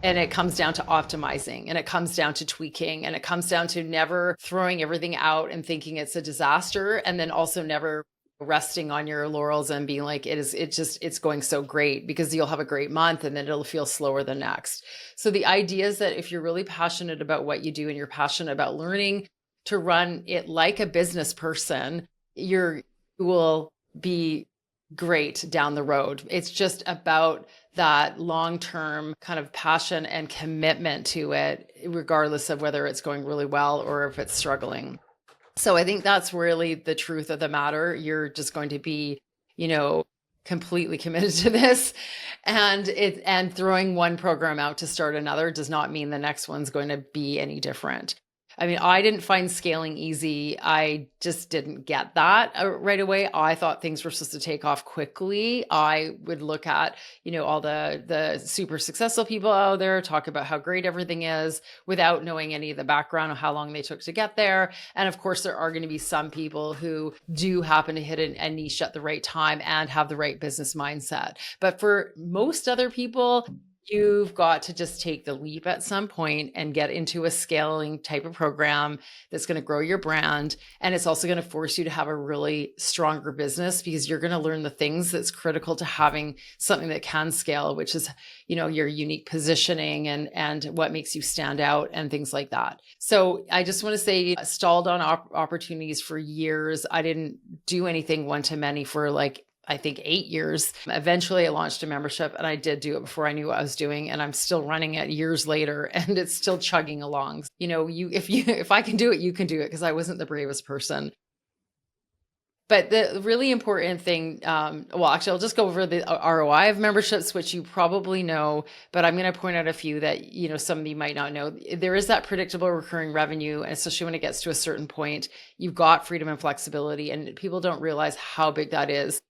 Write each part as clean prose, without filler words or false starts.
And it comes down to optimizing, and it comes down to tweaking, and it comes down to never throwing everything out and thinking it's a disaster. And then also never resting on your laurels and being like, it's going so great, because you'll have a great month and then it'll feel slower the next. So the idea is that if you're really passionate about what you do and you're passionate about learning to run it like a business person, you will be great down the road. It's just about that long-term kind of passion and commitment to it, regardless of whether it's going really well or if it's struggling. So I think that's really the truth of the matter. You're just going to be, completely committed to this, and throwing one program out to start another does not mean the next one's going to be any different. I mean, I didn't find scaling easy. I just didn't get that right away. I thought things were supposed to take off quickly. I would look at, all the super successful people out there talk about how great everything is without knowing any of the background of how long they took to get there. And of course, there are going to be some people who do happen to hit a niche at the right time and have the right business mindset. But for most other people, you've got to just take the leap at some point and get into a scaling type of program that's going to grow your brand. And it's also going to force you to have a really stronger business, because you're going to learn the things that's critical to having something that can scale, which is, your unique positioning and what makes you stand out and things like that. So I just want to say, stalled on opportunities for years. I didn't do anything one-to-many for I think 8 years. Eventually I launched a membership, and I did do it before I knew what I was doing. And I'm still running it years later, and it's still chugging along. If I can do it, you can do it, because I wasn't the bravest person. But the really important thing, actually, I'll just go over the ROI of memberships, which you probably know, but I'm going to point out a few that, some of you might not know. There is that predictable recurring revenue, and especially when it gets to a certain point, you've got freedom and flexibility, and people don't realize how big that is.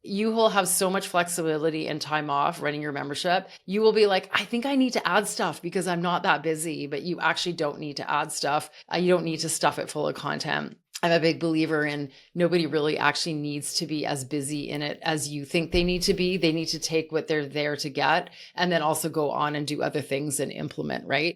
You will have so much flexibility and time off running your membership. You will be like, I think I need to add stuff because I'm not that busy, but you actually don't need to add stuff. You don't need to stuff it full of content. I'm a big believer in nobody really actually needs to be as busy in it as you think they need to be. They need to take what they're there to get and then also go on and do other things and implement, right?